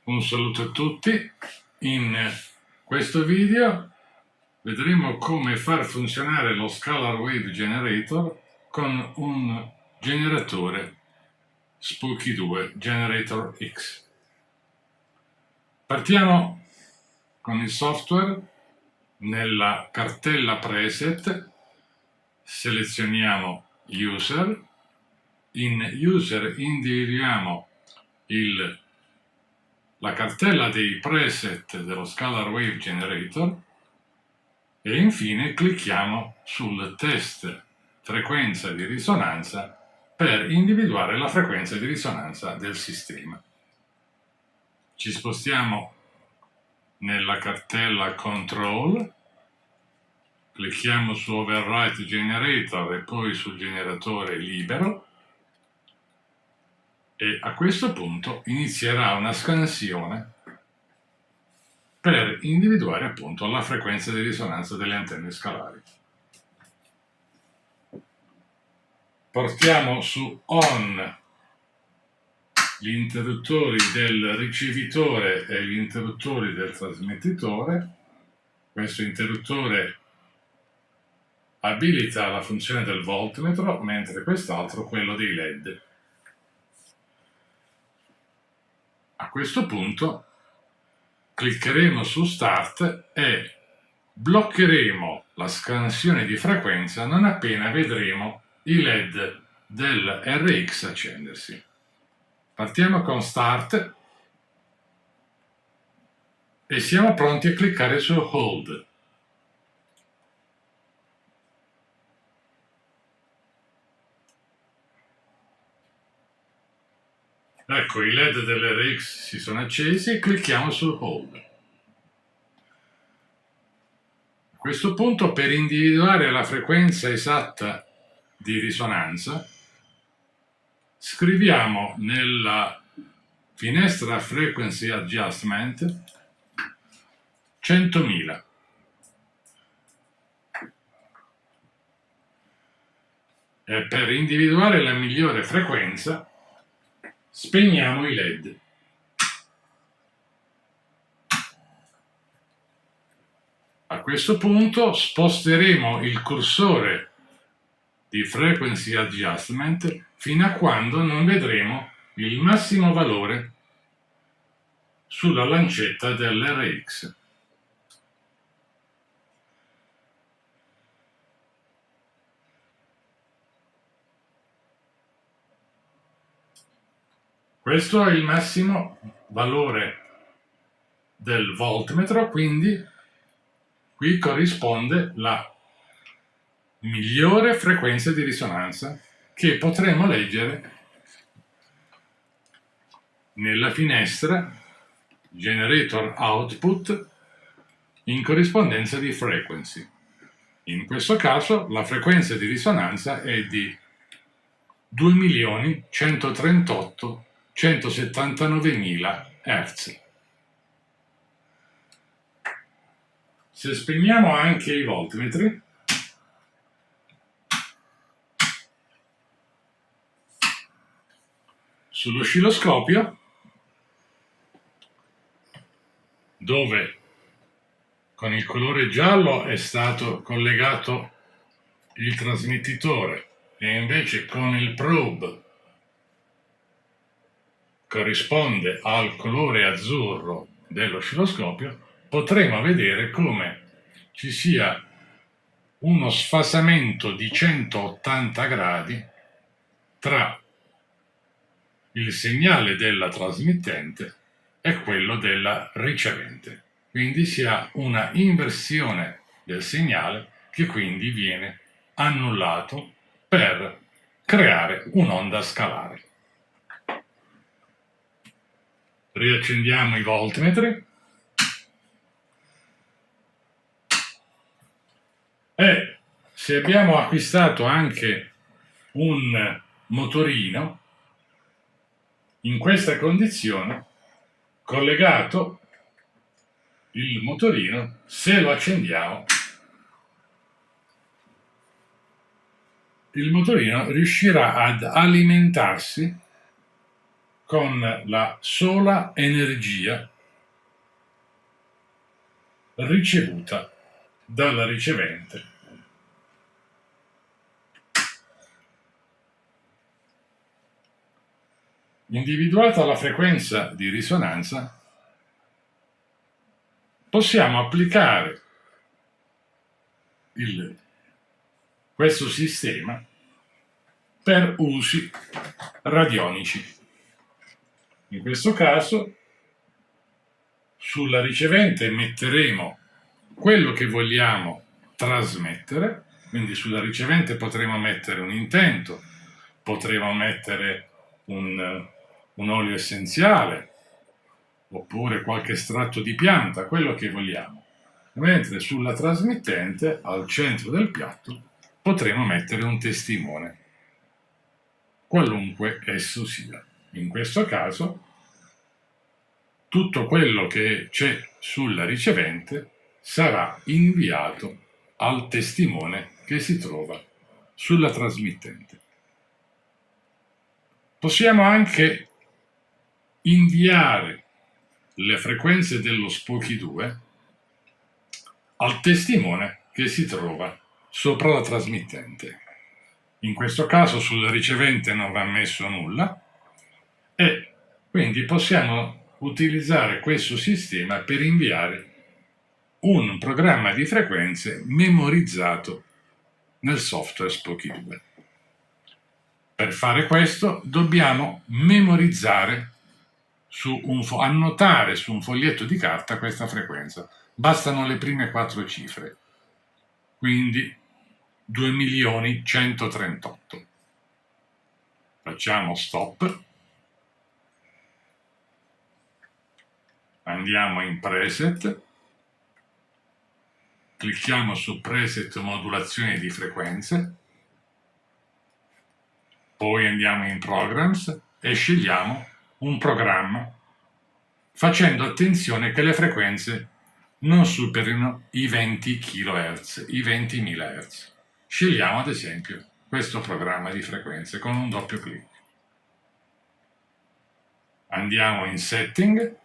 Un saluto a tutti. In questo video vedremo come far funzionare lo Scalar Wave Generator con un generatore Spooky 2 Generator X. Partiamo con il software. Nella cartella preset selezioniamo User. In User individuiamo la cartella dei preset dello Scalar Wave Generator e infine clicchiamo sul test frequenza di risonanza per individuare la frequenza di risonanza del sistema. Ci spostiamo nella cartella Control, clicchiamo su Overwrite Generator e poi sul generatore libero e a questo punto inizierà una scansione per individuare appunto la frequenza di risonanza delle antenne scalari. Portiamo su On gli interruttori del ricevitore e gli interruttori del trasmettitore. Questo interruttore abilita la funzione del voltmetro, mentre quest'altro quello dei LED. A questo punto cliccheremo su Start e bloccheremo la scansione di frequenza non appena vedremo i LED del RX accendersi. Partiamo con Start e siamo pronti a cliccare su Hold. Ecco, i LED dell'RX si sono accesi e clicchiamo su Hold. A questo punto, per individuare la frequenza esatta di risonanza, scriviamo nella finestra Frequency Adjustment 100.000. E per individuare la migliore frequenza spegniamo i LED. A questo punto sposteremo il cursore di Frequency Adjustment fino a quando non vedremo il massimo valore sulla lancetta dell'RX. Questo è il massimo valore del voltmetro, quindi qui corrisponde la migliore frequenza di risonanza che potremo leggere nella finestra Generator Output in corrispondenza di frequency. In questo caso la frequenza di risonanza è di 2.138.179.000 Hz. Se spegniamo anche i voltmetri, sull'oscilloscopio, dove con il colore giallo è stato collegato il trasmettitore e invece con il probe corrisponde al colore azzurro dell'oscilloscopio, potremo vedere come ci sia uno sfasamento di 180 gradi tra il segnale della trasmittente e quello della ricevente. Quindi si ha una inversione del segnale che quindi viene annullato per creare un'onda scalare. Riaccendiamo i voltmetri e se abbiamo acquistato anche un motorino, in questa condizione, collegato il motorino, se lo accendiamo, il motorino riuscirà ad alimentarsi con la sola energia ricevuta dalla ricevente. Individuata la frequenza di risonanza, possiamo applicare questo sistema per usi radionici. In questo caso sulla ricevente metteremo quello che vogliamo trasmettere, quindi sulla ricevente potremo mettere un intento, potremo mettere un olio essenziale oppure qualche estratto di pianta, quello che vogliamo, mentre sulla trasmittente al centro del piatto potremo mettere un testimone, qualunque esso sia. In questo caso tutto quello che c'è sulla ricevente sarà inviato al testimone che si trova sulla trasmittente. Possiamo anche inviare le frequenze dello Spoky 2 al testimone che si trova sopra la trasmittente. In questo caso sulla ricevente non va messo nulla e quindi possiamo utilizzare questo sistema per inviare un programma di frequenze memorizzato nel software Spoky 2. Per fare questo dobbiamo memorizzare annotare su un foglietto di carta questa frequenza. Bastano le prime 4 cifre, quindi 2.138.000. Facciamo stop, andiamo in preset, clicchiamo su preset modulazione di frequenze, poi andiamo in programs e scegliamo un programma facendo attenzione che le frequenze non superino i 20 kHz, i 20.000 Hz. Scegliamo ad esempio questo programma di frequenze con un doppio clic. Andiamo in setting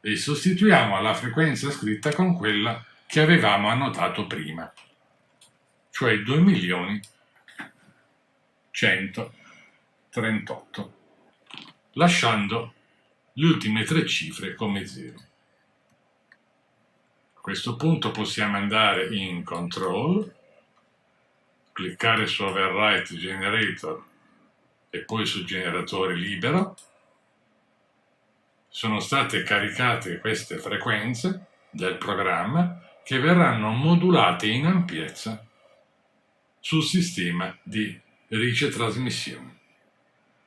e sostituiamo la frequenza scritta con quella che avevamo annotato prima, cioè 2.138.000, lasciando le ultime 3 cifre come 0. A questo punto possiamo andare in Control, cliccare su Overwrite Generator e poi su Generatore libero. Sono state caricate queste frequenze del programma che verranno modulate in ampiezza sul sistema di ricetrasmissione.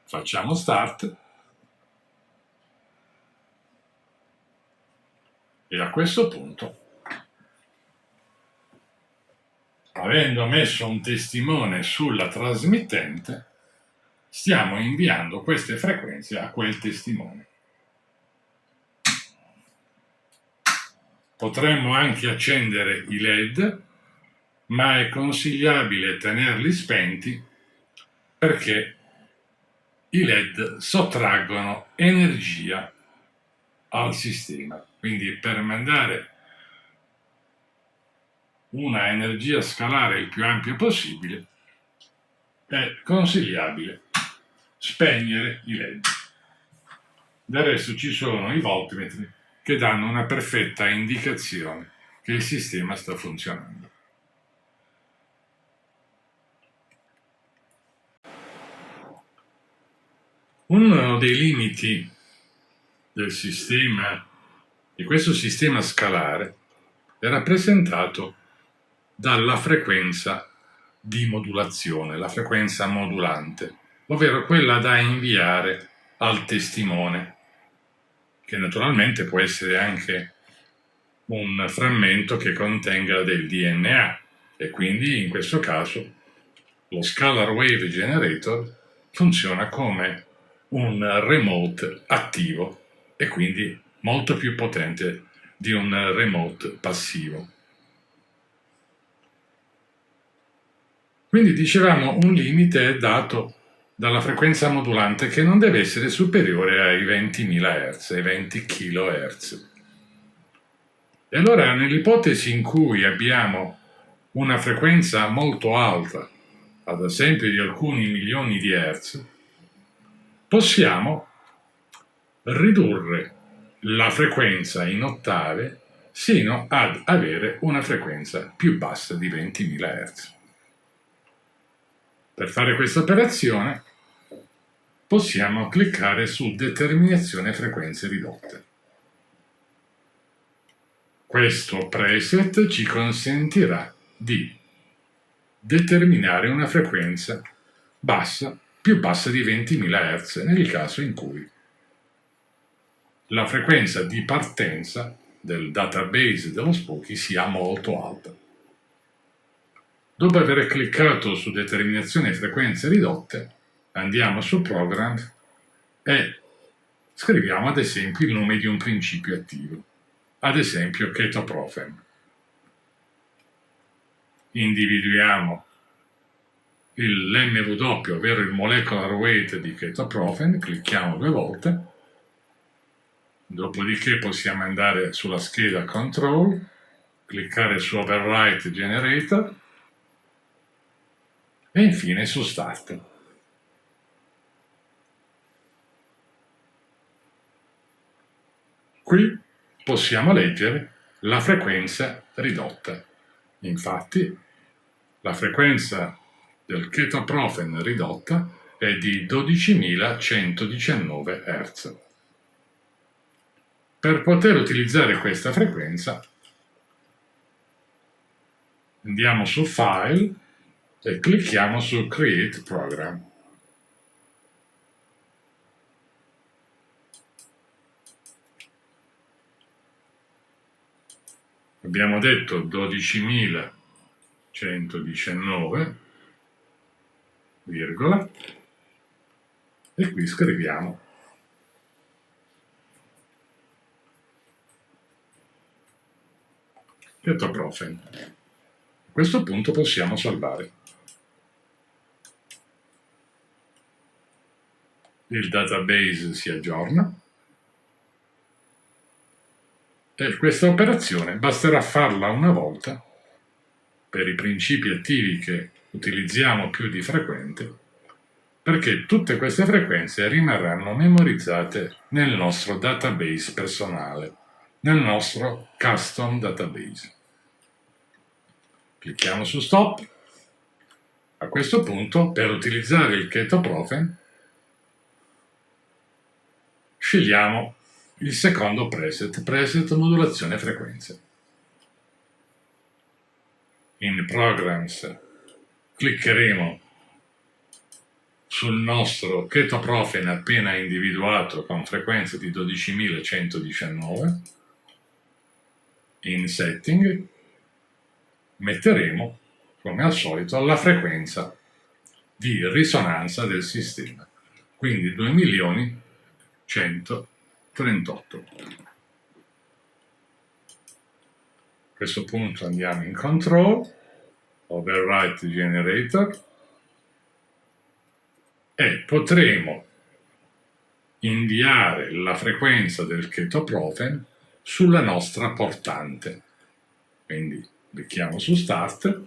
Facciamo Start e a questo punto, avendo messo un testimone sulla trasmittente, stiamo inviando queste frequenze a quel testimone. Potremmo anche accendere i LED, ma è consigliabile tenerli spenti perché i LED sottraggono energia al sistema. Quindi per mandare una energia scalare il più ampia possibile è consigliabile spegnere i LED. Del resto ci sono i voltmetri che danno una perfetta indicazione che il sistema sta funzionando. Uno dei limiti del sistema, di questo sistema scalare, è rappresentato dalla frequenza di modulazione, la frequenza modulante, ovvero quella da inviare al testimone, che naturalmente può essere anche un frammento che contenga del DNA e quindi in questo caso lo Scalar Wave Generator funziona come un remote attivo e quindi molto più potente di un remote passivo. Quindi dicevamo un limite è dato dalla frequenza modulante che non deve essere superiore ai 20.000 Hz, ai 20 kHz. E allora nell'ipotesi in cui abbiamo una frequenza molto alta, ad esempio di alcuni milioni di Hertz, possiamo ridurre la frequenza in ottave sino ad avere una frequenza più bassa di 20.000 Hz. Per fare questa operazione possiamo cliccare su Determinazione frequenze ridotte. Questo preset ci consentirà di determinare una frequenza bassa, più bassa di 20.000 Hz nel caso in cui la frequenza di partenza del database dello Spooky sia molto alta. Dopo aver cliccato su Determinazione frequenze ridotte, andiamo su Program e scriviamo ad esempio il nome di un principio attivo, ad esempio ketoprofen. Individuiamo l'MW, ovvero il molecular weight di ketoprofen, clicchiamo 2 volte, dopodiché possiamo andare sulla scheda Control, cliccare su Overwrite Generator e infine su Start. Qui possiamo leggere la frequenza ridotta. Infatti, la frequenza del ketoprofen ridotta è di 12.119 Hz. Per poter utilizzare questa frequenza, andiamo su File e clicchiamo su Create Program. Abbiamo detto 12.119, virgola, e qui scriviamo ketoprofen. A questo punto possiamo salvare. Il database si aggiorna e questa operazione basterà farla una volta per i principi attivi che utilizziamo più di frequente, perché tutte queste frequenze rimarranno memorizzate nel nostro database personale, nel nostro custom database. Clicchiamo su Stop. A questo punto, per utilizzare il ketoprofen, scegliamo il secondo preset modulazione frequenze. In Programs cliccheremo sul nostro ketoprofen appena individuato con frequenza di 12.119. In Setting metteremo, come al solito, la frequenza di risonanza del sistema, quindi 2.138. A questo punto andiamo in Control, Overwrite Generator, e potremo inviare la frequenza del ketoprofen sulla nostra portante. Quindi clicchiamo su Start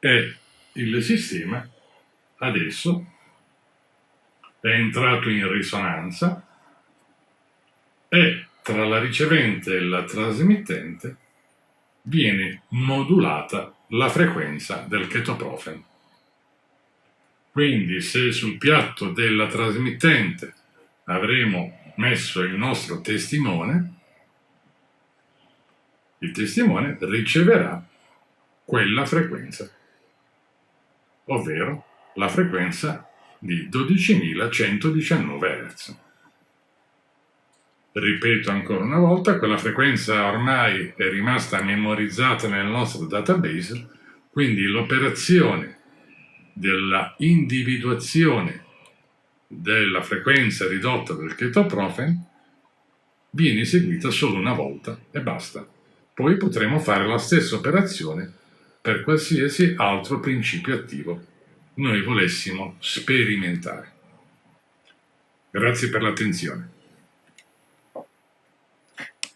e il sistema adesso è entrato in risonanza e tra la ricevente e la trasmittente viene modulata la frequenza del ketoprofen. Quindi se sul piatto della trasmittente avremo messo il nostro testimone, il testimone riceverà quella frequenza, ovvero la frequenza di 12.119 Hz. Ripeto ancora una volta, quella frequenza ormai è rimasta memorizzata nel nostro database, quindi l'operazione della individuazione della frequenza ridotta del ketoprofen viene eseguita solo una volta e basta. Poi potremo fare la stessa operazione per qualsiasi altro principio attivo noi volessimo sperimentare. Grazie per l'attenzione.